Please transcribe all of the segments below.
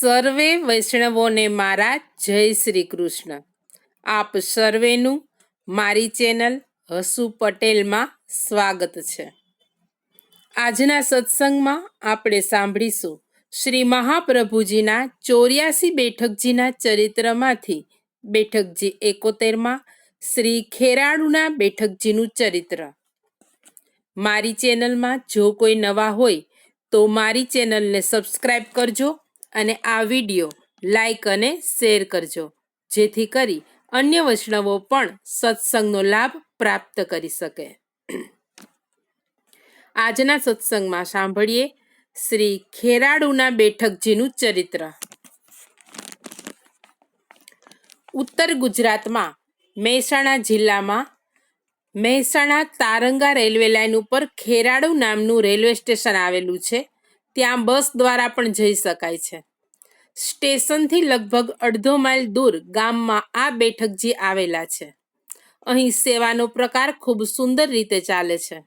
સર્વે વૈષ્ણવોને મારા જય શ્રી કૃષ્ણ. આપ સર્વેનું મારી ચેનલ હસુ પટેલમાં સ્વાગત છે. આજના સત્સંગમાં આપણે સાંભળીશું શ્રી મહાપ્રભુજીના 84 બેઠકજીના ચરિત્રમાંથી બેઠકજી 71માં શ્રી ખેરાડુના બેઠકજીનું ચરિત્ર. મારી ચેનલમાં જો કોઈ નવા હોય તો મારી ચેનલને સબસ્ક્રાઈબ કરજો અને આ વિડીયો લાઈક અને શેર કરજો, જેથી કરી અન્ય વૈષ્ણવો પણ સત્સંગનો લાભ પ્રાપ્ત કરી શકે. આજના સત્સંગમાં સાંભળીએ શ્રી ખેરાડુના બેઠકજીનું ચરિત્ર. ઉત્તર ગુજરાતમાં મહેસાણા જિલ્લામાં મહેસાણા તારંગા રેલવે લાઇન ઉપર ખેરાડુ નામનું રેલવે સ્ટેશન આવેલું છે. ત્યાં બસ દ્વારા પણ જઈ શકાય છે. સ્ટેશનથી લગભગ અડધો માઇલ દૂર ગામમાં આ બેઠકજી આવેલા છે. અહીં સેવાનો પ્રકાર ખૂબ સુંદર રીતે ચાલે છે.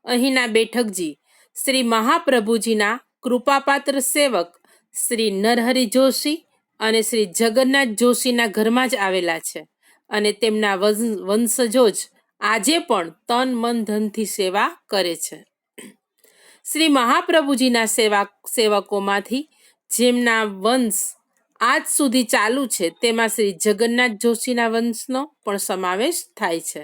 અહીંના બેઠકજી શ્રી મહાપ્રભુજીના કૃપાપાત્ર સેવક શ્રી નરહરિ જોશી અને શ્રી જગન્નાથ જોશીના ઘરમાં જ આવેલા છે અને તેમના વંશજો જ આજે પણ તન મન ધનથી સેવા કરે છે. શ્રી મહાપ્રભુજીના સેવકોમાંથી જેમના વંશ આજ સુધી ચાલુ છે તેમાં શ્રી જગન્નાથ જોશીના વંશનો પણ સમાવેશ થાય છે.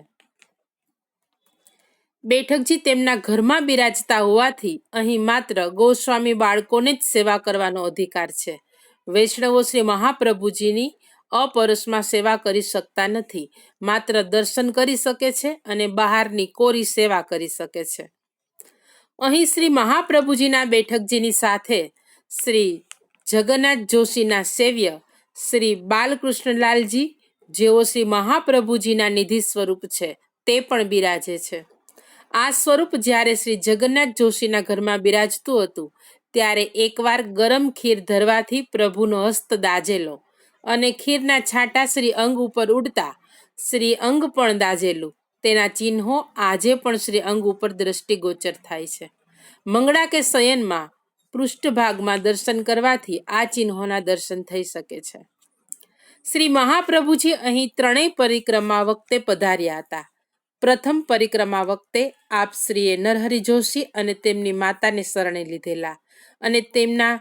બેઠકજી તેમના ઘરમાં બિરાજતા હોવાથી અહીં માત્ર ગોસ્વામી બાળકોને જ સેવા કરવાનો અધિકાર છે. વૈષ્ણવો શ્રી મહાપ્રભુજીની અપરસમાં સેવા કરી શકતા નથી. માત્ર દર્શન કરી શકે છે અને બહારની કોરી સેવા કરી શકે છે. અહીં શ્રી મહાપ્રભુજીના બેઠકજીની સાથે શ્રી જગન્નાથ જોશીના સેવ્ય શ્રી બાલકૃષ્ણલાલજી, જેઓ શ્રી મહાપ્રભુજીના નિધિ સ્વરૂપ છે, તે પણ બિરાજે છે. આ સ્વરૂપ જ્યારે શ્રી જગન્નાથ જોશીના ઘરમાં બિરાજતું હતું ત્યારે એકવાર ગરમ ખીર ધરવાથી પ્રભુનો હસ્ત દાઝેલો અને ખીરના છાંટા શ્રી અંગ ઉપર ઉડતા શ્રી અંગ પણ દાઝેલું. તેના ચિહ્નો આજે પણ શ્રી અંગ ઉપર દ્રષ્ટિગોચર થાય છે. મંગળા કે શયનમાં પૃષ્ઠભાગમાં દર્શન કરવાથી આ ચિહ્નોના દર્શન થઈ શકે છે. શ્રી મહાપ્રભુજી અહીં ત્રણેય પરિક્રમા વખતે પધાર્યા હતા. પ્રથમ પરિક્રમા વખતે આપ શ્રીએ નરહરિ જોશી અને તેમની માતાને શરણે લીધેલા અને તેમના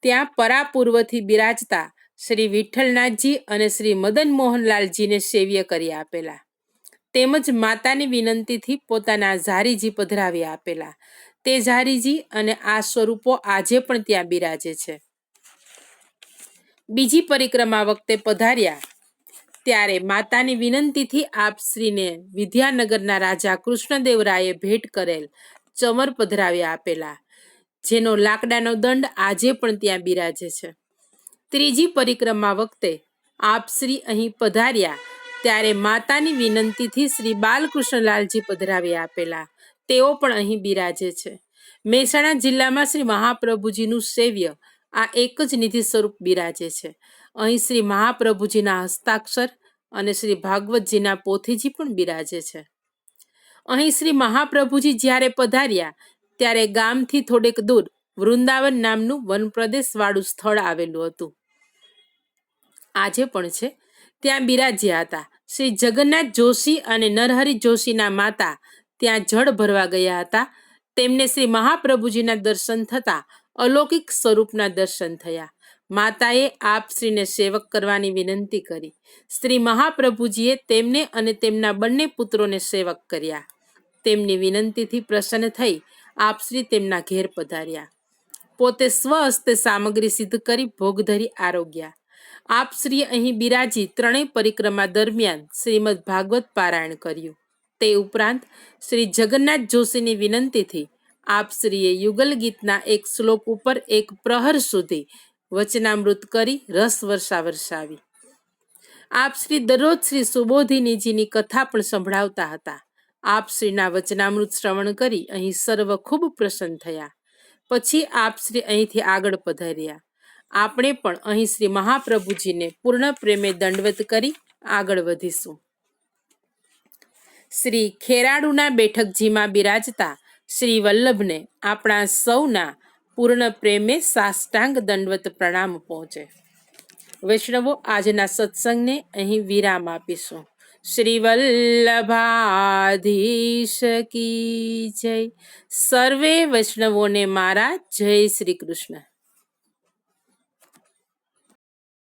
ત્યાં પરાપૂર્વથી બિરાજતા શ્રી વિઠ્ઠલનાથજી અને શ્રી મદન મોહનલાલજીને સેવ્ય કરી આપેલા, તેમજ માતાની વિનંતીથી પોતાના ઝારીજી પધરાવી આપેલા. તે ઝારીજી અને આ સ્વરૂપો આજે પણ ત્યાં બિરાજે છે. બીજી પરિક્રમા વખતે પધાર્યા ત્યારે માતાની વિનંતીથી આપ શ્રીને વિદ્યાનગરના રાજા કૃષ્ણદેવરાયે ભેટ કરેલ ચમર પધરાવી આપેલા, જેનો લાકડાનો દંડ આજે પણ ત્યાં બિરાજે છે. ત્રીજી પરિક્રમા વખતે આપ શ્રી અહીં પધાર્યા ત્યારે માતાની વિનંતીથી શ્રી બાલકૃષ્ણલાલજી પધરાવી આપેલા, તેઓ પણ અહીં બિરાજે છે. મહેસાણા જિલ્લામાં શ્રી મહાપ્રભુજીનું સેવ્ય આ એક જ નિધિ સ્વરૂપ બિરાજે છે. અહીં શ્રી મહાપ્રભુજીના હસ્તાક્ષર અને શ્રી ભાગવતજીના પોથીજી પણ બિરાજે છે. અહીં શ્રી મહાપ્રભુજી જ્યારે પધાર્યા ત્યારે ગામથી થોડેક દૂર વૃંદાવન નામનું વનપ્રદેશ વાળું સ્થળ આવેલું હતું, આજે પણ છે. ત્યાં બિરાજ્યા હતા. શ્રી જગન્નાથ જોશી અને નરહરિ જોશીના માતા ત્યાં જળ ભરવા ગયા હતા. તેમને શ્રી મહાપ્રભુજીના દર્શન થતા અલૌકિક સ્વરૂપના દર્શન થયા. માતાએ આપ શ્રીને સેવક કરવાની વિનંતી કરી. શ્રી મહાપ્રભુજીએ તેમને અને તેમના બંને પુત્રોને સેવક કર્યા. તેમની વિનંતીથી પ્રસન્ન થઈ આપ શ્રી તેમના ઘેર પધાર્યા. પોતે સ્વહસ્તે સામગ્રી સિદ્ધ કરી ભોગ ધરી આરોગ્યા. આપ શ્રી અહીં બિરાજી ત્રણેય પરિક્રમા દરમિયાન શ્રીમદ ભાગવત પારાયણ કર્યું. તે ઉપરાંત શ્રી જગન્નાથ જોશીની વિનંતીથી આપ શ્રીએ યુગલ ગીતના એક શ્લોક ઉપર એક પ્રહર સુધી વચનામૃત કરી રસ વર્ષા વરસાવી. આપ શ્રી દરરોજ શ્રી સુબોધિનીજીની કથા પણ સંભળાવતા હતા. આપ શ્રીના વચનામૃત શ્રવણ કરી અહીં સર્વ ખૂબ પ્રસન્ન થયા. પછી આપ શ્રી અહીંથી આગળ પધાર્યા. આપણે પણ અહીં શ્રી મહાપ્રભુજીને પૂર્ણ પ્રેમે દંડવત કરી આગળ વધીશું. શ્રી ખેરાડુના બેઠકજીમાં બિરાજતા શ્રી વલ્લભને આપણા સૌના પૂર્ણ પ્રેમે સાષ્ટાંગ દંડવત પ્રણામ પહોંચે. વૈષ્ણવો, આજના સત્સંગને અહીં વિરામ આપીશું. શ્રી વલ્લભાધીશ કી જય. સર્વે વૈષ્ણવોને મારા જય શ્રી કૃષ્ણ.